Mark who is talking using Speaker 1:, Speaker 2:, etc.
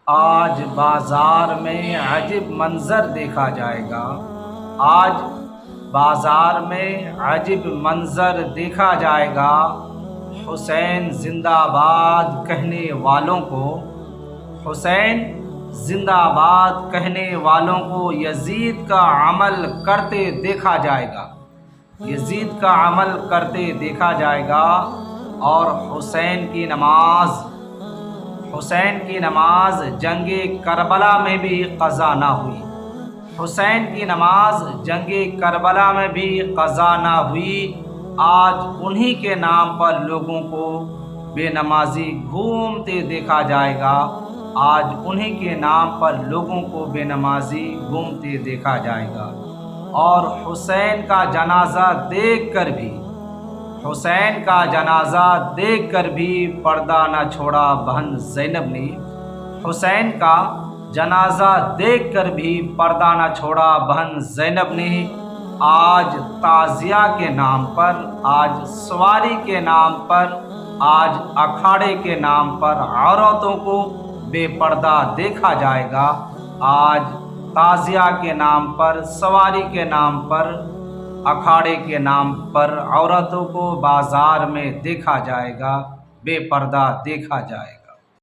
Speaker 1: آج بازار میں عجب منظر دیکھا جائے گا۔ آج بازار میں عجب منظر دیکھا جائے گا۔ حسین زندہ باد کہنے والوں کو، حسین زندہ باد کہنے والوں کو یزید کا عمل کرتے دیکھا جائے گا۔ یزید کا عمل کرتے دیکھا جائے گا۔ اور حسین کی نماز جنگ کربلا میں بھی قضا نہ ہوئی۔ حسین کی نماز جنگ کربلا میں بھی قضا نہ ہوئی۔ آج انہی کے نام پر لوگوں کو بے نمازی گھومتے دیکھا جائے گا۔ آج انہی کے نام پر لوگوں کو بے نمازی گھومتے دیکھا جائے گا۔ اور حسین کا جنازہ دیکھ کر بھی پردہ نہ چھوڑا بہن زینب نے۔ حسین کا جنازہ دیکھ کر بھی پردہ نہ چھوڑا بہن زینب نے۔ آج تعزیہ کے نام پر، آج سواری کے نام پر، آج اکھاڑے کے نام پر عورتوں کو بے پردہ دیکھا جائے گا۔ آج تعزیہ کے نام پر، سواری کے نام پر، اکھاڑے کے نام پر عورتوں کو بازار میں دیکھا جائے گا، بے پردہ دیکھا جائے گا۔